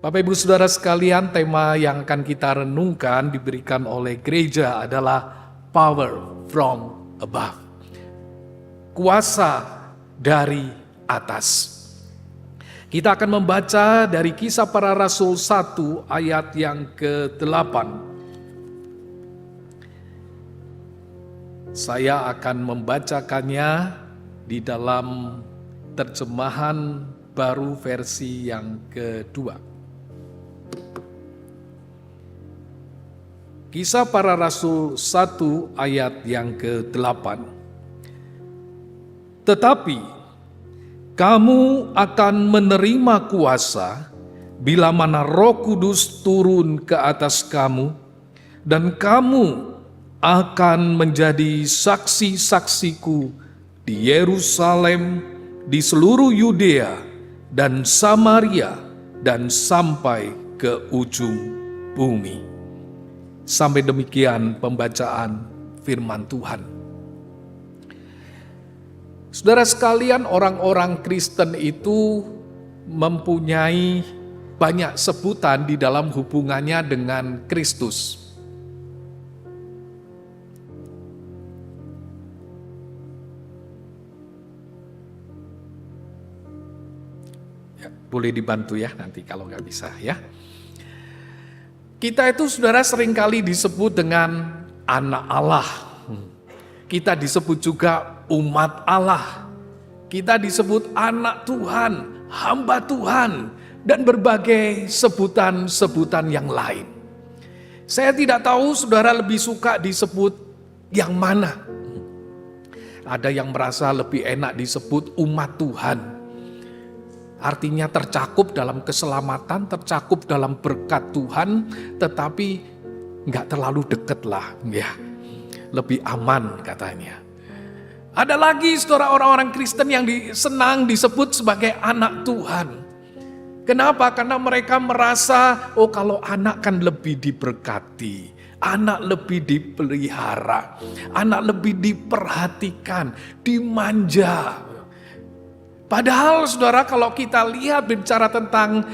Bapak Ibu Saudara sekalian, tema yang akan kita renungkan diberikan oleh gereja adalah Power from Above. Kuasa dari atas. Kita akan membaca dari Kisah Para Rasul 1 ayat yang ke-8. Saya akan membacakannya di dalam terjemahan baru versi yang kedua. Kisah Para Rasul 1 ayat yang ke-8. Tetapi kamu akan menerima kuasa bila mana Roh Kudus turun ke atas kamu, dan kamu akan menjadi saksi-saksiku di Yerusalem, di seluruh Yudea dan Samaria, dan sampai ke ujung bumi. Sampai demikian pembacaan firman Tuhan. Saudara sekalian, orang-orang Kristen itu mempunyai banyak sebutan di dalam hubungannya dengan Kristus. Ya, boleh dibantu ya nanti kalau nggak bisa ya. Kita itu saudara seringkali disebut dengan anak Allah. Kita disebut juga umat Allah. Kita disebut anak Tuhan, hamba Tuhan, dan berbagai sebutan-sebutan yang lain. Saya tidak tahu saudara lebih suka disebut yang mana. Ada yang merasa lebih enak disebut umat Tuhan. Artinya tercakup dalam keselamatan, tercakup dalam berkat Tuhan, tetapi nggak terlalu deket lah, ya. Lebih aman katanya. Ada lagi saudara orang-orang Kristen yang senang disebut sebagai anak Tuhan. Kenapa? Karena mereka merasa, oh kalau anak kan lebih diberkati, anak lebih dipelihara, anak lebih diperhatikan, dimanja. Padahal saudara kalau kita lihat bicara tentang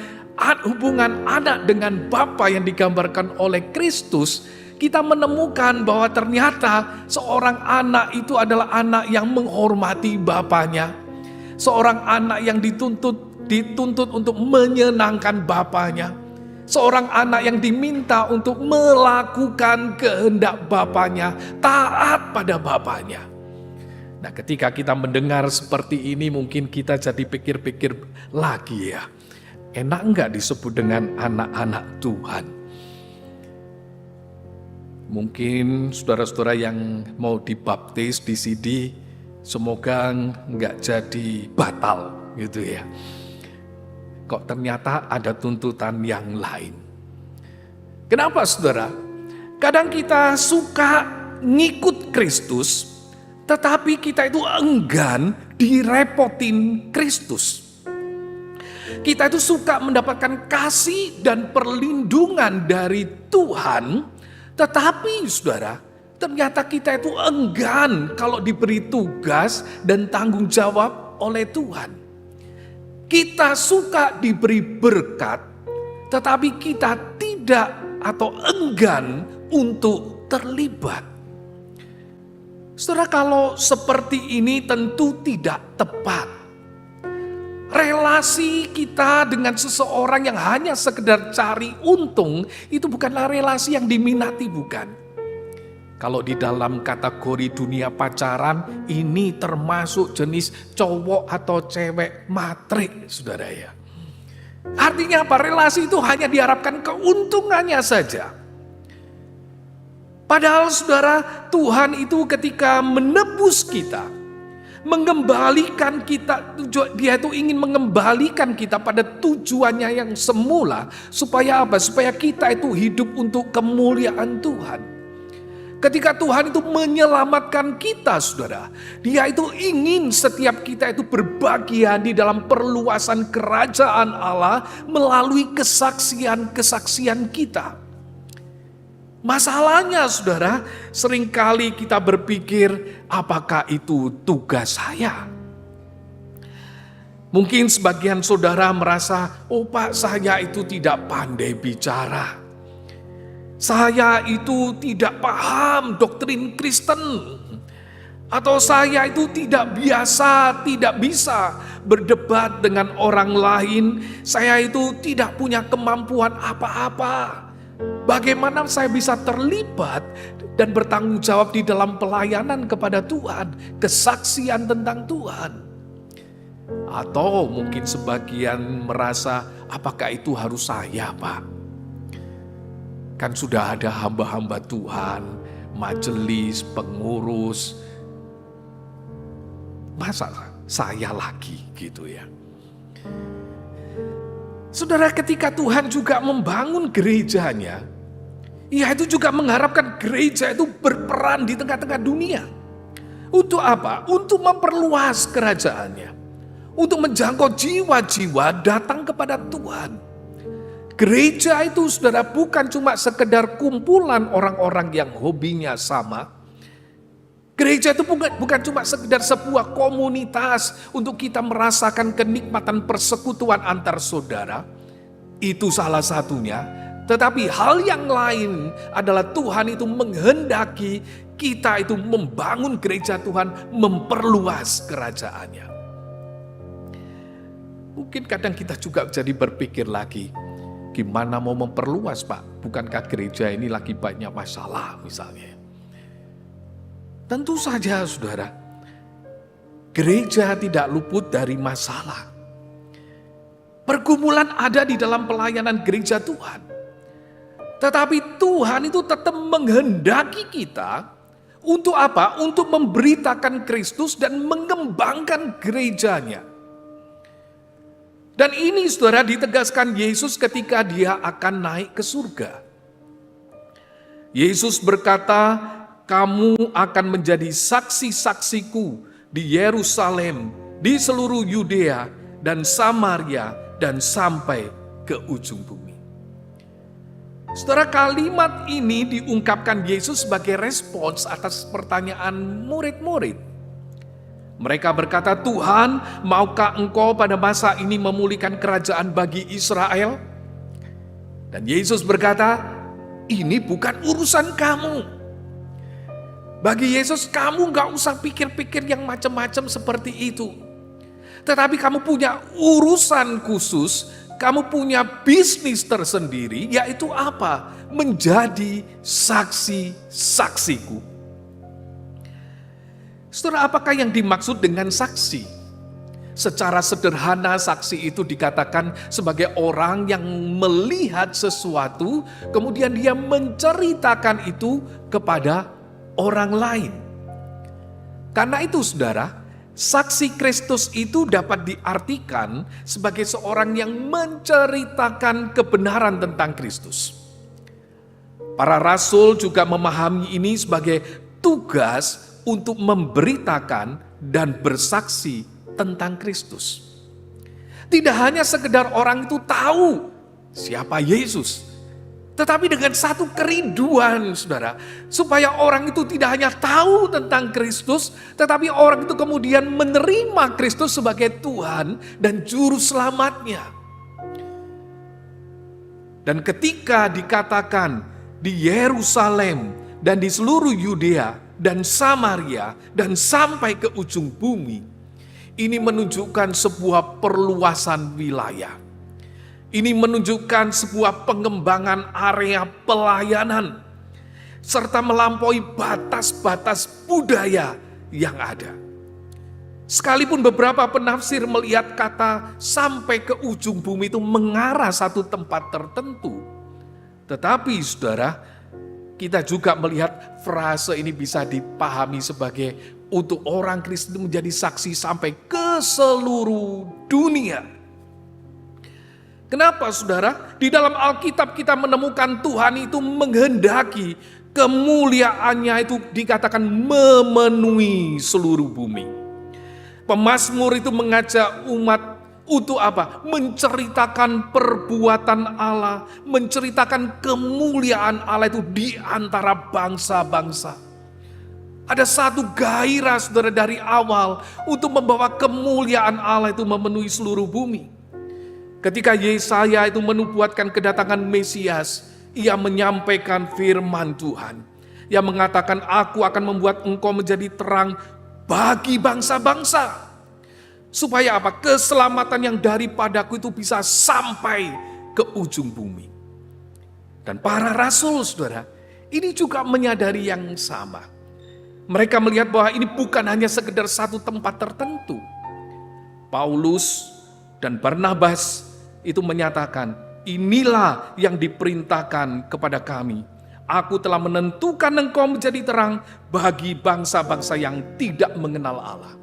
hubungan anak dengan Bapa yang digambarkan oleh Kristus, kita menemukan bahwa ternyata seorang anak itu adalah anak yang menghormati bapaknya. Seorang anak yang dituntut untuk menyenangkan bapaknya. Seorang anak yang diminta untuk melakukan kehendak bapaknya, taat pada bapaknya. Nah, ketika kita mendengar seperti ini mungkin kita jadi pikir-pikir lagi ya. Enak enggak disebut dengan anak-anak Tuhan? Mungkin saudara-saudara yang mau dibaptis di sini, semoga nggak jadi batal gitu ya. Kok ternyata ada tuntutan yang lain. Kenapa saudara? Kadang kita suka ngikut Kristus, tetapi kita itu enggan direpotin Kristus. Kita itu suka mendapatkan kasih dan perlindungan dari Tuhan, tetapi saudara, ternyata kita itu enggan kalau diberi tugas dan tanggung jawab oleh Tuhan. Kita suka diberi berkat, tetapi kita tidak atau enggan untuk terlibat. Saudara, kalau seperti ini tentu tidak tepat. Relasi kita dengan seseorang yang hanya sekedar cari untung, itu bukanlah relasi yang diminati, bukan. Kalau di dalam kategori dunia pacaran, ini termasuk jenis cowok atau cewek matrik, saudara ya. Artinya apa? Relasi itu hanya diharapkan keuntungannya saja. Padahal saudara, Tuhan itu ketika menebus kita, mengembalikan kita, dia itu ingin mengembalikan kita pada tujuannya yang semula. Supaya apa? Supaya kita itu hidup untuk kemuliaan Tuhan. Ketika Tuhan itu menyelamatkan kita saudara, dia itu ingin setiap kita itu berbagian di dalam perluasan kerajaan Allah melalui kesaksian-kesaksian kita. Masalahnya saudara, seringkali kita berpikir, apakah itu tugas saya? Mungkin sebagian saudara merasa, oh Pak, saya itu tidak pandai bicara. Saya itu tidak paham doktrin Kristen. Atau saya itu tidak biasa, tidak bisa berdebat dengan orang lain. Saya itu tidak punya kemampuan apa-apa. Bagaimana saya bisa terlibat dan bertanggung jawab di dalam pelayanan kepada Tuhan, kesaksian tentang Tuhan? Atau mungkin sebagian merasa, apakah itu harus saya, Pak? Kan sudah ada hamba-hamba Tuhan, majelis, pengurus. Masa saya lagi gitu ya? Saudara, ketika Tuhan juga membangun gerejanya, Ia itu juga mengharapkan gereja itu berperan di tengah-tengah dunia. Untuk apa? Untuk memperluas kerajaannya. Untuk menjangkau jiwa-jiwa datang kepada Tuhan. Gereja itu saudara bukan cuma sekedar kumpulan orang-orang yang hobinya sama. Gereja itu bukan cuma sekedar sebuah komunitas untuk kita merasakan kenikmatan persekutuan antar saudara. Itu salah satunya. Tetapi hal yang lain adalah Tuhan itu menghendaki kita itu membangun gereja Tuhan, memperluas kerajaannya. Mungkin kadang kita juga jadi berpikir lagi, gimana mau memperluas Pak? Bukankah gereja ini lagi banyak masalah misalnya? Tentu saja saudara, gereja tidak luput dari masalah. Pergumulan ada di dalam pelayanan gereja Tuhan. Tetapi Tuhan itu tetap menghendaki kita untuk apa? Untuk memberitakan Kristus dan mengembangkan gerejanya. Dan ini saudara ditegaskan Yesus ketika dia akan naik ke surga. Yesus berkata, kamu akan menjadi saksi-saksiku di Yerusalem, di seluruh Yudea dan Samaria dan sampai ke ujung bumi. Saudara, kalimat ini diungkapkan Yesus sebagai respons atas pertanyaan murid-murid. Mereka berkata, Tuhan, maukah engkau pada masa ini memulihkan kerajaan bagi Israel? Dan Yesus berkata, ini bukan urusan kamu. Bagi Yesus, kamu gak usah pikir-pikir yang macam-macam seperti itu. Tetapi kamu punya urusan khusus, kamu punya bisnis tersendiri, yaitu apa? Menjadi saksi-saksiku. Saudara, apakah yang dimaksud dengan saksi? Secara sederhana, saksi itu dikatakan sebagai orang yang melihat sesuatu, kemudian dia menceritakan itu kepada orang lain. Karena itu saudara, saksi Kristus itu dapat diartikan sebagai seorang yang menceritakan kebenaran tentang Kristus. Para rasul juga memahami ini sebagai tugas untuk memberitakan dan bersaksi tentang Kristus. Tidak hanya sekedar orang itu tahu siapa Yesus, tetapi dengan satu kerinduan saudara, supaya orang itu tidak hanya tahu tentang Kristus, tetapi orang itu kemudian menerima Kristus sebagai Tuhan dan Juru Selamatnya. Dan ketika dikatakan di Yerusalem dan di seluruh Yudea dan Samaria dan sampai ke ujung bumi, ini menunjukkan sebuah perluasan wilayah. Ini menunjukkan sebuah pengembangan area pelayanan, serta melampaui batas-batas budaya yang ada. Sekalipun beberapa penafsir melihat kata sampai ke ujung bumi itu mengarah satu tempat tertentu. Tetapi saudara, kita juga melihat frase ini bisa dipahami sebagai untuk orang Kristen menjadi saksi sampai ke seluruh dunia. Kenapa saudara? Di dalam Alkitab kita menemukan Tuhan itu menghendaki kemuliaannya itu dikatakan memenuhi seluruh bumi. Pemazmur itu mengajak umat untuk apa? Menceritakan perbuatan Allah, menceritakan kemuliaan Allah itu di antara bangsa-bangsa. Ada satu gairah saudara dari awal untuk membawa kemuliaan Allah itu memenuhi seluruh bumi. Ketika Yesaya itu menubuatkan kedatangan Mesias, ia menyampaikan firman Tuhan. Ia mengatakan, aku akan membuat engkau menjadi terang bagi bangsa-bangsa. Supaya apa? Keselamatan yang daripadaku itu bisa sampai ke ujung bumi. Dan para rasul saudara, ini juga menyadari yang sama. Mereka melihat bahwa ini bukan hanya sekedar satu tempat tertentu. Paulus dan Barnabas itu menyatakan, inilah yang diperintahkan kepada kami. Aku telah menentukan engkau menjadi terang bagi bangsa-bangsa yang tidak mengenal Allah.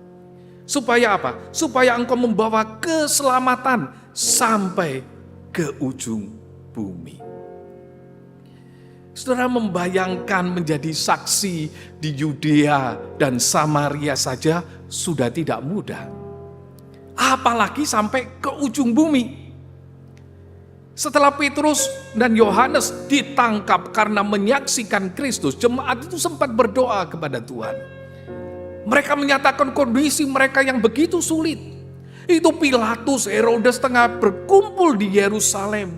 Supaya apa? Supaya engkau membawa keselamatan sampai ke ujung bumi. Saudara membayangkan menjadi saksi di Yudea dan Samaria saja sudah tidak mudah. Apalagi sampai ke ujung bumi. Setelah Petrus dan Yohanes ditangkap karena menyaksikan Kristus, jemaat itu sempat berdoa kepada Tuhan. Mereka menyatakan kondisi mereka yang begitu sulit. Itu Pilatus, Herodes tengah berkumpul di Yerusalem.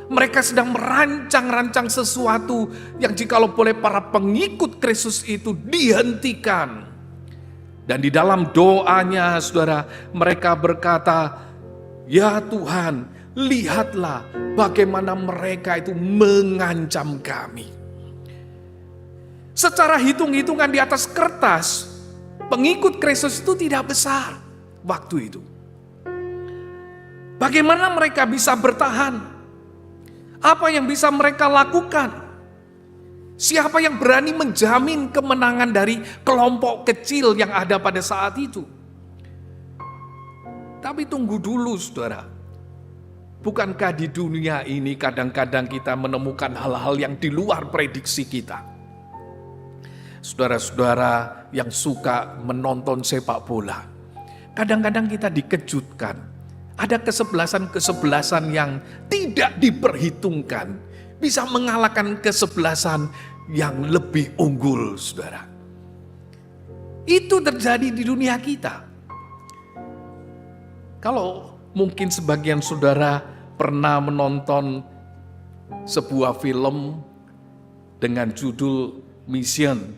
Mereka sedang merancang-rancang sesuatu yang jikalau boleh para pengikut Kristus itu dihentikan. Dan di dalam doanya saudara, mereka berkata, ya Tuhan, lihatlah bagaimana mereka itu mengancam kami. Secara hitung-hitungan di atas kertas, pengikut Kristus itu tidak besar waktu itu. Bagaimana mereka bisa bertahan? Apa yang bisa mereka lakukan? Siapa yang berani menjamin kemenangan dari kelompok kecil yang ada pada saat itu? Tapi tunggu dulu saudara. Bukankah di dunia ini kadang-kadang kita menemukan hal-hal yang di luar prediksi kita? Saudara-saudara yang suka menonton sepak bola, kadang-kadang kita dikejutkan. Ada kesebelasan-kesebelasan yang tidak diperhitungkan, bisa mengalahkan kesebelasan yang lebih unggul, saudara. Itu terjadi di dunia kita. Kalau mungkin sebagian saudara pernah menonton sebuah film dengan judul Mission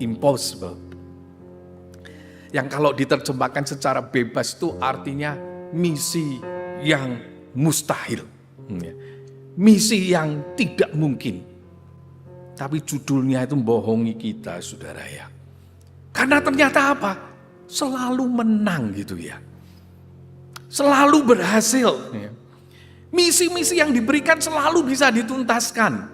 Impossible, yang kalau diterjemahkan secara bebas itu artinya misi yang mustahil, misi yang tidak mungkin. Tapi judulnya itu membohongi kita saudara ya. Karena ternyata apa? Selalu menang gitu ya. Selalu berhasil. Misi-misi yang diberikan selalu bisa dituntaskan.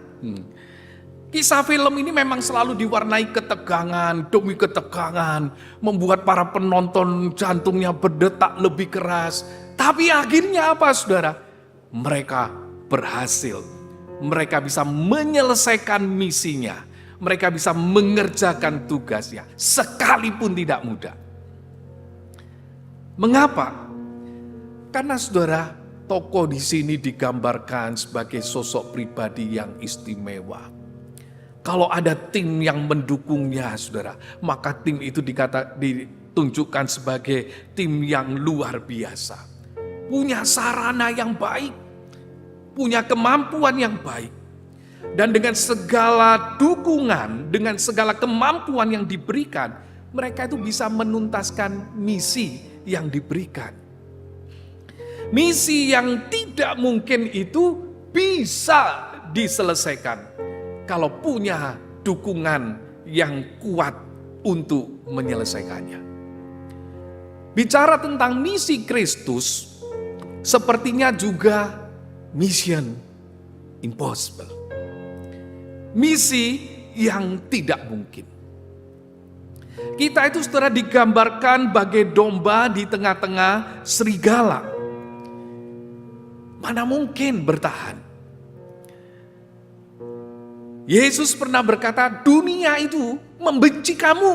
Kisah film ini memang selalu diwarnai ketegangan demi ketegangan, membuat para penonton jantungnya berdetak lebih keras. Tapi akhirnya apa saudara? Mereka berhasil. Mereka bisa menyelesaikan misinya. Mereka bisa mengerjakan tugasnya, sekalipun tidak mudah. Mengapa? Karena saudara, tokoh di sini digambarkan sebagai sosok pribadi yang istimewa. Kalau ada tim yang mendukungnya saudara, maka tim itu ditunjukkan sebagai tim yang luar biasa. Punya sarana yang baik, punya kemampuan yang baik. Dan dengan segala dukungan, dengan segala kemampuan yang diberikan, mereka itu bisa menuntaskan misi yang diberikan. Misi yang tidak mungkin itu bisa diselesaikan kalau punya dukungan yang kuat untuk menyelesaikannya. Bicara tentang misi Kristus, sepertinya juga mission impossible. Misi yang tidak mungkin. Kita itu saudara digambarkan bagai domba di tengah-tengah serigala. Mana mungkin bertahan? Yesus pernah berkata, dunia itu membenci kamu.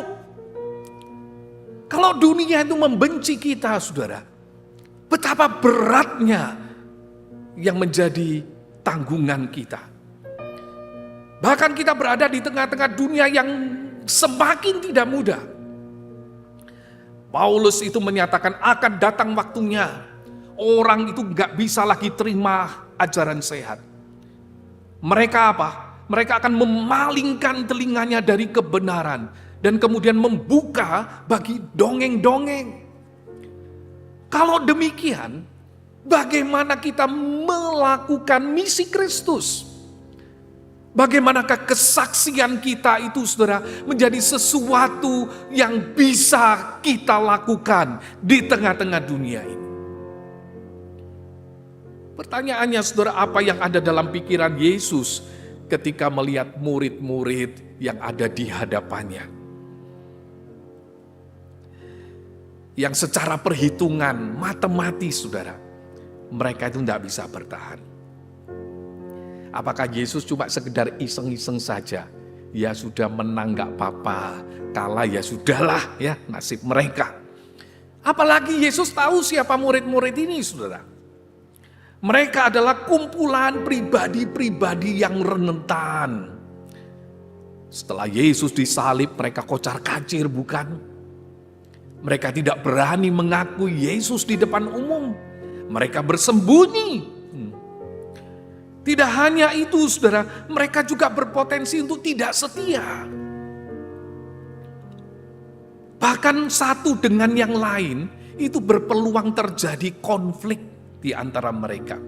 Kalau dunia itu membenci kita, saudara, betapa beratnya yang menjadi tanggungan kita. Bahkan kita berada di tengah-tengah dunia yang semakin tidak mudah. Paulus itu menyatakan akan datang waktunya orang itu gak bisa lagi terima ajaran sehat. Mereka apa? Mereka akan memalingkan telinganya dari kebenaran dan kemudian membuka bagi dongeng-dongeng. Kalau demikian, bagaimana kita melakukan misi Kristus? Bagaimanakah kesaksian kita itu, saudara, menjadi sesuatu yang bisa kita lakukan di tengah-tengah dunia ini? Pertanyaannya, saudara, apa yang ada dalam pikiran Yesus ketika melihat murid-murid yang ada di hadapannya? Yang secara perhitungan matematis, saudara, mereka itu tidak bisa bertahan. Apakah Yesus cuma sekedar iseng-iseng saja? Ya sudah, menang gak apa-apa, kalah ya sudahlah, ya nasib mereka. Apalagi Yesus tahu siapa murid-murid ini, saudara. Mereka adalah kumpulan pribadi-pribadi yang rentan. Setelah Yesus disalib, mereka kocar-kacir, bukan? Mereka tidak berani mengakui Yesus di depan umum. Mereka bersembunyi. Tidak hanya itu, saudara, mereka juga berpotensi untuk tidak setia. Bahkan satu dengan yang lain itu berpeluang terjadi konflik di antara mereka.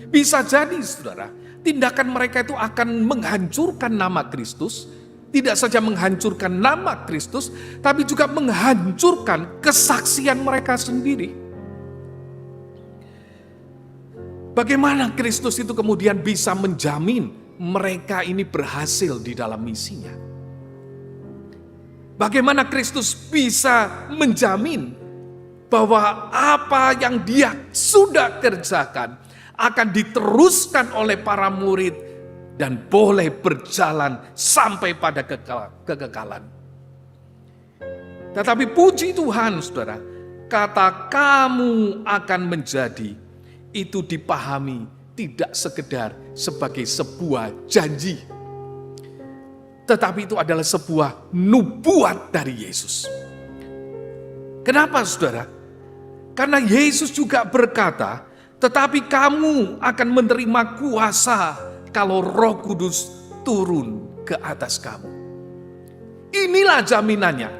Bisa jadi, saudara, tindakan mereka itu akan menghancurkan nama Kristus. Tidak saja menghancurkan nama Kristus, tapi juga menghancurkan kesaksian mereka sendiri. Bagaimana Kristus itu kemudian bisa menjamin mereka ini berhasil di dalam misinya? Bagaimana Kristus bisa menjamin bahwa apa yang dia sudah kerjakan akan diteruskan oleh para murid dan boleh berjalan sampai pada kekekalan? Tetapi puji Tuhan, saudara, kata kamu akan menjadi itu dipahami tidak sekedar sebagai sebuah janji, tetapi itu adalah sebuah nubuat dari Yesus. Kenapa, saudara? Karena Yesus juga berkata, tetapi kamu akan menerima kuasa kalau Roh Kudus turun ke atas kamu. Inilah jaminannya.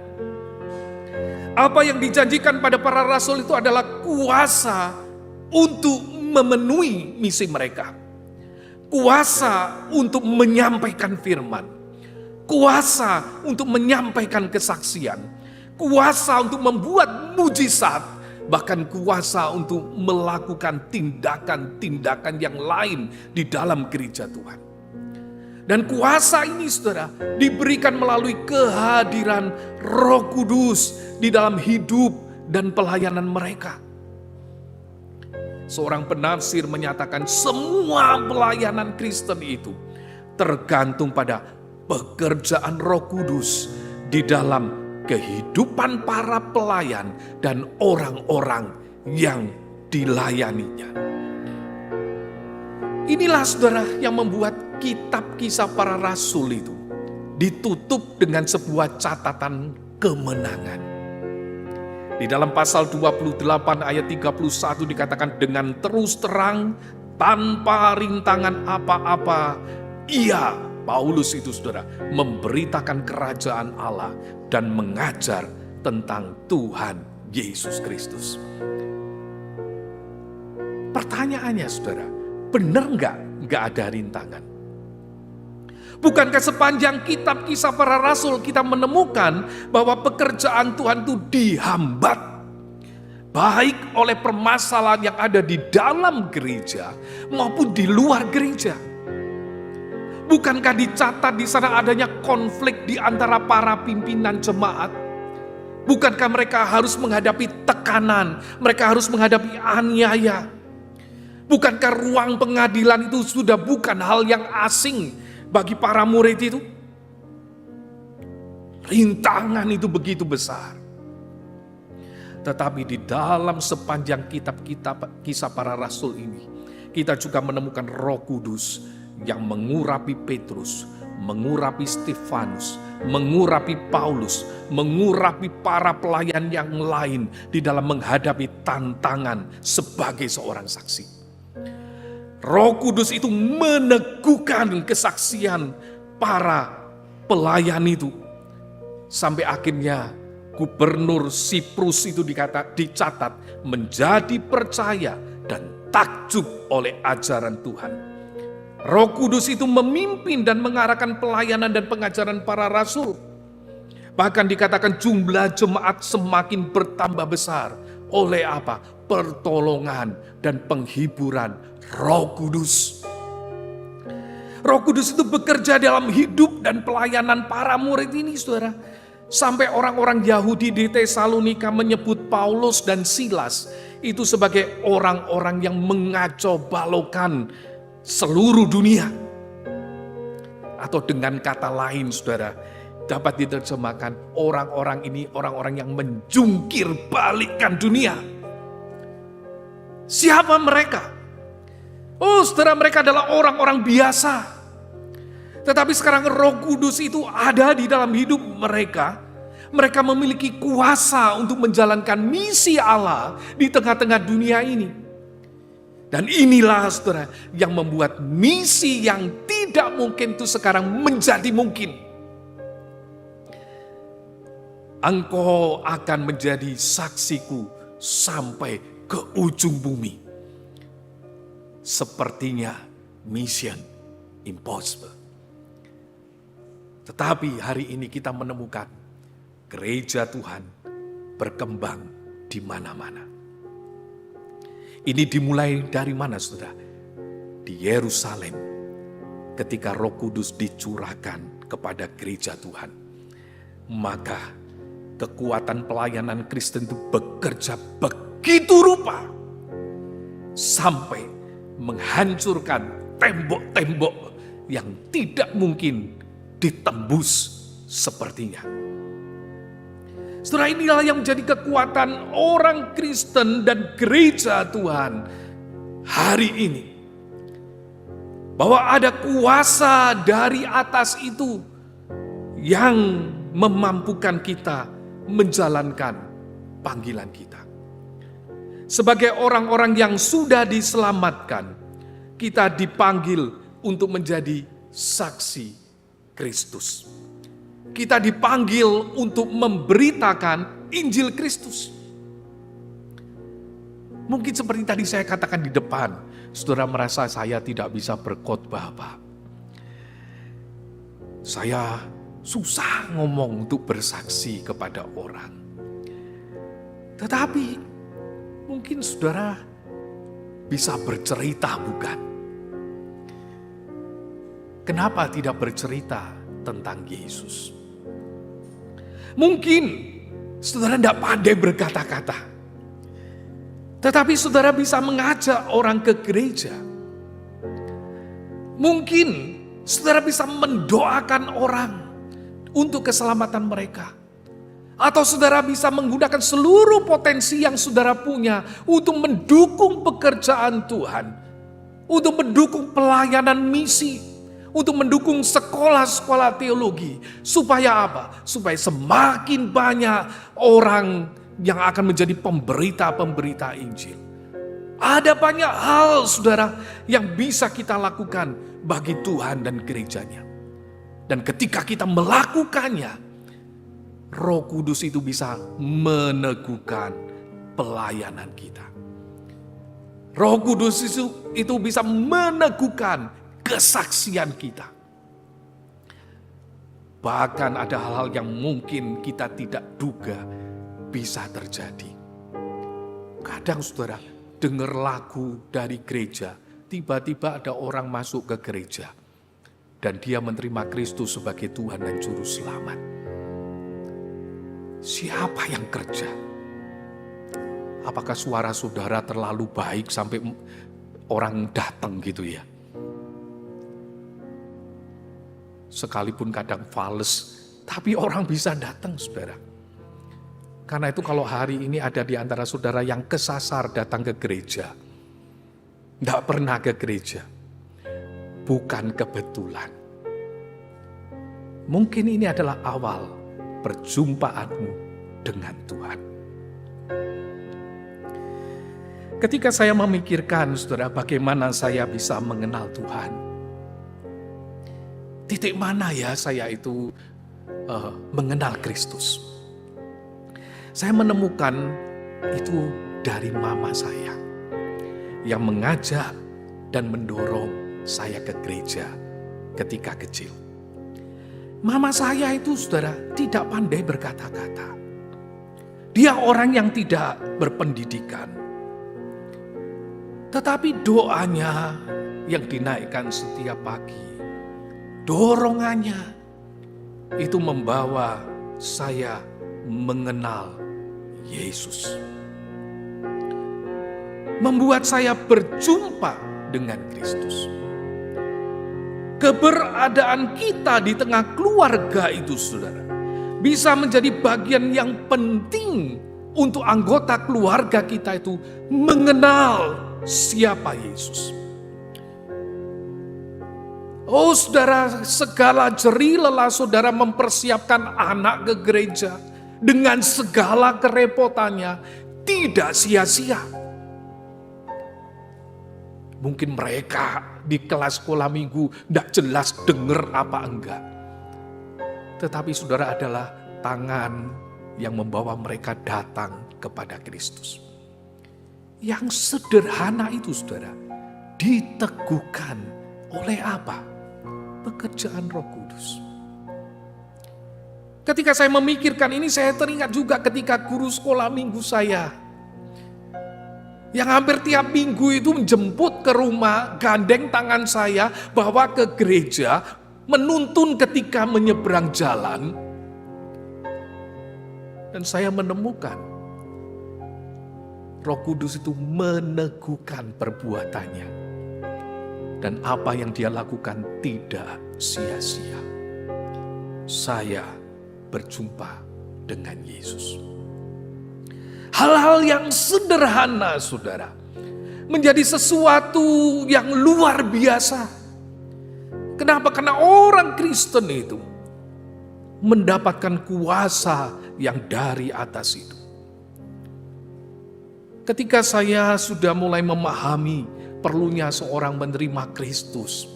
Apa yang dijanjikan pada para rasul itu adalah kuasa untuk memenuhi misi mereka. Kuasa untuk menyampaikan firman. Kuasa untuk menyampaikan kesaksian. Kuasa untuk membuat mujizat. Bahkan kuasa untuk melakukan tindakan-tindakan yang lain di dalam gereja Tuhan. Dan kuasa ini, saudara, diberikan melalui kehadiran Roh Kudus di dalam hidup dan pelayanan mereka. Seorang penafsir menyatakan semua pelayanan Kristen itu tergantung pada pekerjaan Roh Kudus di dalam kehidupan para pelayan dan orang-orang yang dilayaninya. Inilah, saudara, yang membuat kitab Kisah Para Rasul itu ditutup dengan sebuah catatan kemenangan. Di dalam pasal 28 ayat 31 dikatakan, dengan terus terang tanpa rintangan apa-apa, ia, Paulus itu, saudara, memberitakan kerajaan Allah dan mengajar tentang Tuhan Yesus Kristus. Pertanyaannya, saudara, benar nggak ada rintangan? Bukankah sepanjang kitab Kisah Para Rasul kita menemukan bahwa pekerjaan Tuhan itu dihambat, baik oleh permasalahan yang ada di dalam gereja maupun di luar gereja? Bukankah dicatat di sana adanya konflik di antara para pimpinan jemaat? Bukankah mereka harus menghadapi tekanan, mereka harus menghadapi aniaya? Bukankah ruang pengadilan itu sudah bukan hal yang asing bagi para murid itu? Rintangan itu begitu besar. Tetapi di dalam sepanjang kitab-kitab Kisah Para Rasul ini, kita juga menemukan Roh Kudus yang mengurapi Petrus, mengurapi Stefanus, mengurapi Paulus, mengurapi para pelayan yang lain di dalam menghadapi tantangan sebagai seorang saksi. Roh Kudus itu meneguhkan kesaksian para pelayan itu. Sampai akhirnya Gubernur Siprus itu dicatat menjadi percaya dan takjub oleh ajaran Tuhan. Roh Kudus itu memimpin dan mengarahkan pelayanan dan pengajaran para rasul. Bahkan dikatakan jumlah jemaat semakin bertambah besar. Oleh apa? Pertolongan dan penghiburan Roh Kudus. Roh Kudus itu bekerja dalam hidup dan pelayanan para murid ini, saudara. Sampai orang-orang Yahudi di Tesalonika menyebut Paulus dan Silas itu sebagai orang-orang yang mengacau balaukan seluruh dunia. Atau dengan kata lain, saudara, dapat diterjemahkan orang-orang ini orang-orang yang menjungkir balikkan dunia. Siapa mereka? Oh, saudara, mereka adalah orang-orang biasa. Tetapi sekarang Roh Kudus itu ada di dalam hidup mereka. Mereka memiliki kuasa untuk menjalankan misi Allah di tengah-tengah dunia ini. Dan inilah, saudara, yang membuat misi yang tidak mungkin itu sekarang menjadi mungkin. Engkau akan menjadi saksiku sampai ke ujung bumi. Sepertinya mission impossible. Tetapi hari ini kita menemukan gereja Tuhan berkembang di mana-mana. Ini dimulai dari mana, saudara? Di Yerusalem, ketika Roh Kudus dicurahkan kepada gereja Tuhan. Maka kekuatan pelayanan Kristen itu bekerja begitu rupa. Sampai menghancurkan tembok-tembok yang tidak mungkin ditembus sepertinya. Saudara, inilah yang menjadi kekuatan orang Kristen dan gereja Tuhan hari ini. Bahwa ada kuasa dari atas itu yang memampukan kita menjalankan panggilan kita. Sebagai orang-orang yang sudah diselamatkan, kita dipanggil untuk menjadi saksi Kristus. Kita dipanggil untuk memberitakan Injil Kristus. Mungkin seperti tadi saya katakan di depan, saudara merasa saya tidak bisa berkhotbah, Pak. Saya susah ngomong untuk bersaksi kepada orang. Tetapi mungkin saudara bisa bercerita, bukan? Kenapa tidak bercerita tentang Yesus? Mungkin saudara tidak pandai berkata-kata, tetapi saudara bisa mengajak orang ke gereja. Mungkin saudara bisa mendoakan orang untuk keselamatan mereka. Atau saudara bisa menggunakan seluruh potensi yang saudara punya untuk mendukung pekerjaan Tuhan. Untuk mendukung pelayanan misi. Untuk mendukung sekolah-sekolah teologi. Supaya apa? Supaya semakin banyak orang yang akan menjadi pemberita-pemberita Injil. Ada banyak hal, saudara, yang bisa kita lakukan bagi Tuhan dan gerejanya. Dan ketika kita melakukannya, Roh Kudus itu bisa meneguhkan pelayanan kita. Roh Kudus itu bisa meneguhkan kesaksian kita. Bahkan ada hal-hal yang mungkin kita tidak duga bisa terjadi. Kadang saudara dengar lagu dari gereja, tiba-tiba ada orang masuk ke gereja dan dia menerima Kristus sebagai Tuhan dan Juru Selamat. Siapa yang kerja? Apakah suara saudara terlalu baik sampai orang datang gitu ya? Sekalipun kadang fales, tapi orang bisa datang, saudara. Karena itu kalau hari ini ada di antara saudara yang kesasar datang ke gereja, tidak pernah ke gereja, bukan kebetulan. Mungkin ini adalah awal perjumpaanmu dengan Tuhan. Ketika saya memikirkan, saudara, bagaimana saya bisa mengenal Tuhan. Titik mana ya saya itu mengenal Kristus. Saya menemukan itu dari mama saya yang mengajak dan mendorong saya ke gereja ketika kecil. Mama saya itu, saudara, tidak pandai berkata-kata. Dia orang yang tidak berpendidikan. Tetapi doanya yang dinaikkan setiap pagi, dorongannya itu membawa saya mengenal Yesus. Membuat saya berjumpa dengan Kristus. Keberadaan kita di tengah keluarga itu, saudara, bisa menjadi bagian yang penting untuk anggota keluarga kita itu mengenal siapa Yesus. Oh saudara, segala jerih lelah saudara mempersiapkan anak ke gereja dengan segala kerepotannya tidak sia-sia. Mungkin mereka di kelas sekolah minggu tidak jelas dengar apa enggak. Tetapi saudara adalah tangan yang membawa mereka datang kepada Kristus. Yang sederhana itu, saudara, diteguhkan oleh apa? Pekerjaan Roh Kudus. Ketika saya memikirkan ini, saya teringat juga ketika guru sekolah minggu saya, yang hampir tiap minggu itu menjemput ke rumah, gandeng tangan saya, bawa ke gereja, menuntun ketika menyeberang jalan. Dan saya menemukan Roh Kudus itu meneguhkan perbuatannya. Dan apa yang dia lakukan tidak sia-sia. Saya berjumpa dengan Yesus. Hal-hal yang sederhana, saudara, menjadi sesuatu yang luar biasa. Kenapa? Karena orang Kristen itu mendapatkan kuasa yang dari atas itu. Ketika saya sudah mulai memahami perlunya seorang menerima Kristus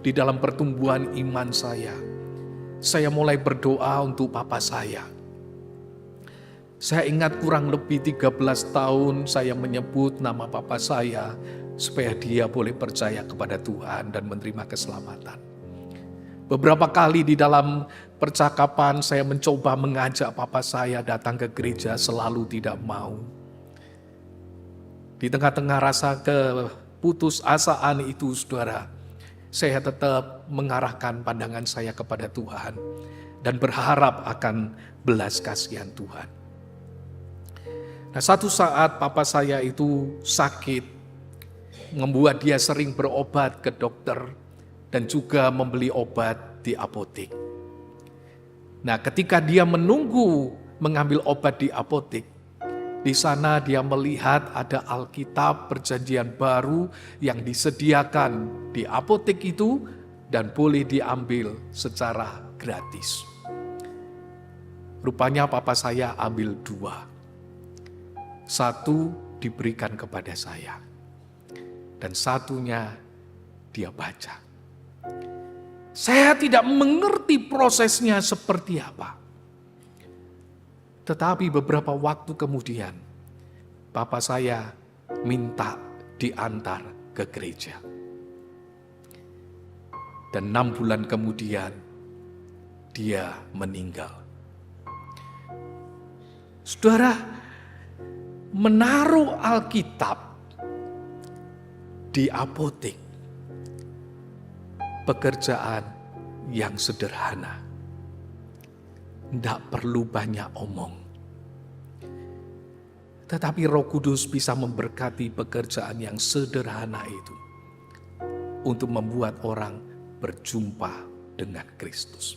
di dalam pertumbuhan iman saya mulai berdoa untuk papa saya. Saya ingat kurang lebih 13 tahun saya menyebut nama papa saya supaya dia boleh percaya kepada Tuhan dan menerima keselamatan. Beberapa kali di dalam percakapan saya mencoba mengajak papa saya datang ke gereja, selalu tidak mau. Di tengah-tengah rasa keputusasaan itu, saudara, saya tetap mengarahkan pandangan saya kepada Tuhan dan berharap akan belas kasihan Tuhan. Nah, satu saat papa saya itu sakit, membuat dia sering berobat ke dokter dan juga membeli obat di apotek. Nah, ketika dia menunggu mengambil obat di apotek, di sana dia melihat ada Alkitab Perjanjian Baru yang disediakan di apotek itu dan boleh diambil secara gratis. Rupanya papa saya ambil 2. 1 diberikan kepada saya dan 1-nya dia baca. Saya tidak mengerti prosesnya seperti apa. Tetapi beberapa waktu kemudian, papa saya minta diantar ke gereja. Dan 6 bulan kemudian, dia meninggal. Saudara, menaruh Alkitab di apotek, pekerjaan yang sederhana. Tidak perlu banyak omong. Tetapi Roh Kudus bisa memberkati pekerjaan yang sederhana itu untuk membuat orang berjumpa dengan Kristus.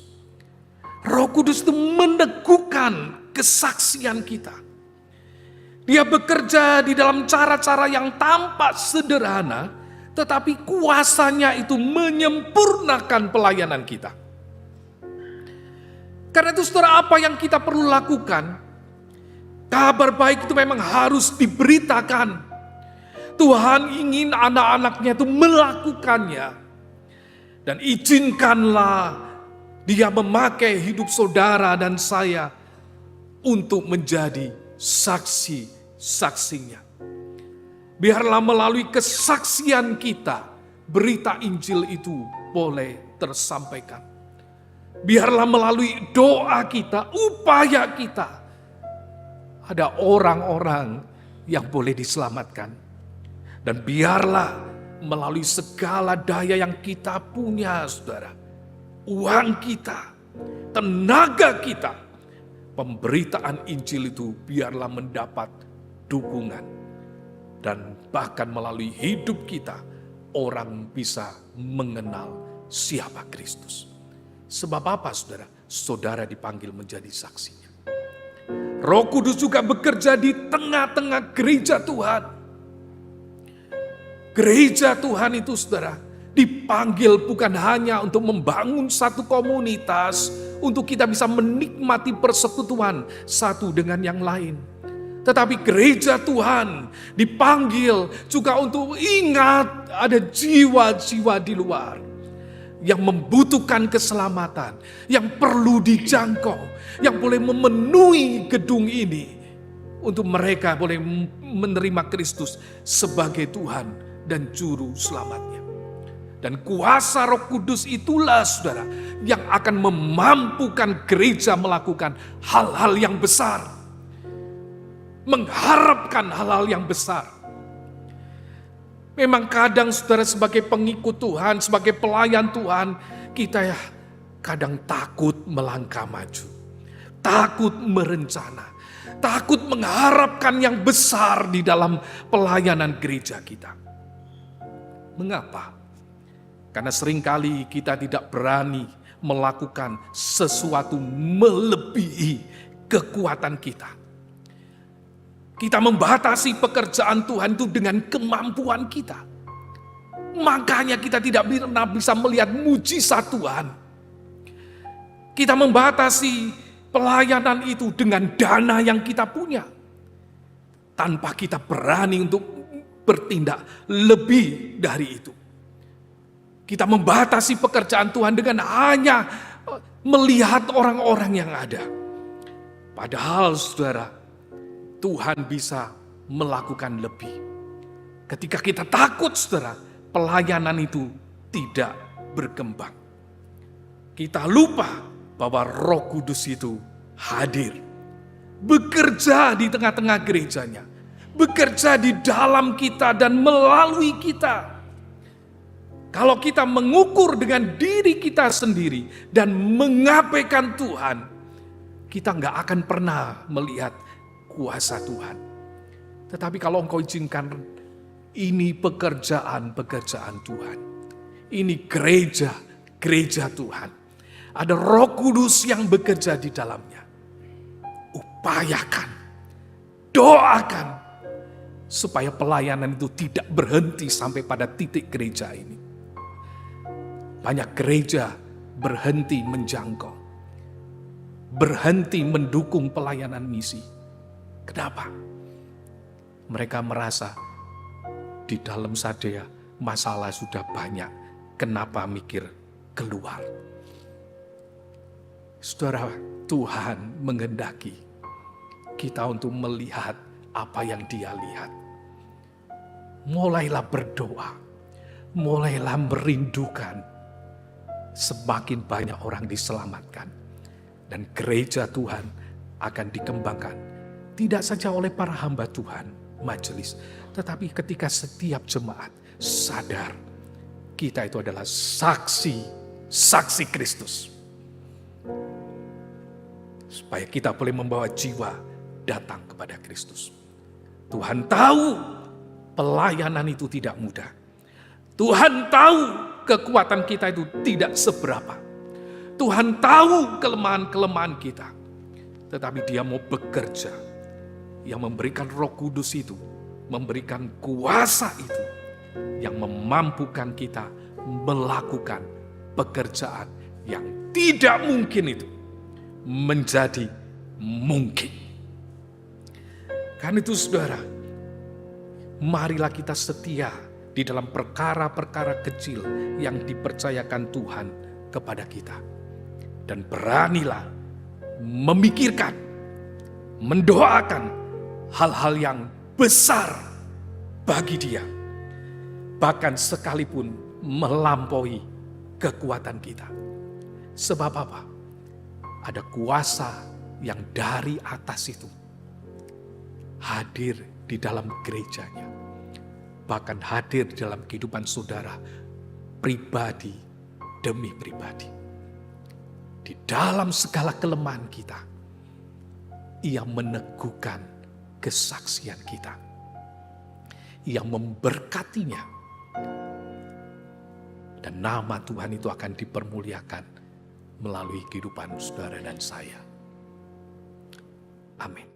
Roh Kudus itu meneguhkan kesaksian kita. Dia bekerja di dalam cara-cara yang tampak sederhana, tetapi kuasanya itu menyempurnakan pelayanan kita. Karena itu saudara, apa yang kita perlu lakukan? Kabar baik itu memang harus diberitakan. Tuhan ingin anak-anaknya itu melakukannya. Dan izinkanlah Dia memakai hidup saudara dan saya untuk menjadi saksi-saksinya. Biarlah melalui kesaksian kita, berita Injil itu boleh tersampaikan. Biarlah melalui doa kita, upaya kita, ada orang-orang yang boleh diselamatkan. Dan biarlah melalui segala daya yang kita punya, saudara, uang kita, tenaga kita, pemberitaan Injil itu biarlah mendapat dukungan. Dan bahkan melalui hidup kita, orang bisa mengenal siapa Kristus. Sebab apa, saudara? Saudara dipanggil menjadi saksinya. Roh Kudus juga bekerja di tengah-tengah gereja Tuhan. Gereja Tuhan itu, saudara, dipanggil bukan hanya untuk membangun satu komunitas, untuk kita bisa menikmati persekutuan satu dengan yang lain. Tetapi gereja Tuhan dipanggil juga untuk ingat ada jiwa-jiwa di luar yang membutuhkan keselamatan, yang perlu dijangkau, yang boleh memenuhi gedung ini untuk mereka boleh menerima Kristus sebagai Tuhan dan Juru Selamatnya. Dan kuasa Roh Kudus itulah, saudara, yang akan memampukan gereja melakukan hal-hal yang besar. Mengharapkan hal-hal yang besar. Memang kadang, saudara, sebagai pengikut Tuhan, sebagai pelayan Tuhan, kita ya kadang takut melangkah maju. Takut merencana. Takut mengharapkan yang besar di dalam pelayanan gereja kita. Mengapa? Karena seringkali kita tidak berani melakukan sesuatu melebihi kekuatan kita. Kita membatasi pekerjaan Tuhan itu dengan kemampuan kita. Makanya kita tidak pernah bisa melihat mujizat Tuhan. Kita membatasi pelayanan itu dengan dana yang kita punya. Tanpa kita berani untuk bertindak lebih dari itu. Kita membatasi pekerjaan Tuhan dengan hanya melihat orang-orang yang ada. Padahal, saudara, Tuhan bisa melakukan lebih. Ketika kita takut, saudara, pelayanan itu tidak berkembang. Kita lupa bahwa Roh Kudus itu hadir. Bekerja di tengah-tengah gerejanya. Bekerja di dalam kita dan melalui kita. Kalau kita mengukur dengan diri kita sendiri dan mengabaikan Tuhan, kita nggak akan pernah melihat kuasa Tuhan. Tetapi kalau Engkau izinkan, ini pekerjaan-pekerjaan Tuhan. Ini gereja Tuhan. Ada Roh Kudus yang bekerja di dalamnya. Upayakan, doakan, supaya pelayanan itu tidak berhenti sampai pada titik gereja ini. Banyak gereja berhenti menjangkau, berhenti mendukung pelayanan misi. Kenapa? Mereka merasa di dalam sadea masalah sudah banyak. Kenapa mikir keluar? Saudara, Tuhan menghendaki kita untuk melihat apa yang Dia lihat. Mulailah berdoa, mulailah merindukan semakin banyak orang diselamatkan. Dan gereja Tuhan akan dikembangkan. Tidak saja oleh para hamba Tuhan, majelis, tetapi ketika setiap jemaat sadar kita itu adalah saksi Kristus. Supaya kita boleh membawa jiwa datang kepada Kristus. Tuhan tahu pelayanan itu tidak mudah. Tuhan tahu kekuatan kita itu tidak seberapa. Tuhan tahu kelemahan-kelemahan kita. Tetapi Dia mau bekerja. Yang memberikan Roh Kudus itu, memberikan kuasa itu, yang memampukan kita melakukan pekerjaan yang tidak mungkin itu. menjadi mungkin. Karena itu saudara, marilah kita setia di dalam perkara-perkara kecil yang dipercayakan Tuhan kepada kita. Dan beranilah memikirkan, mendoakan hal-hal yang besar bagi Dia. Bahkan sekalipun melampaui kekuatan kita. Sebab apa? Ada kuasa yang dari atas itu hadir di dalam gerejanya. Bahkan hadir di dalam kehidupan saudara pribadi demi pribadi. Di dalam segala kelemahan kita, Ia meneguhkan kesaksian kita. Ia memberkatinya. Dan nama Tuhan itu akan dipermuliakan melalui kehidupan saudara dan saya. Amin.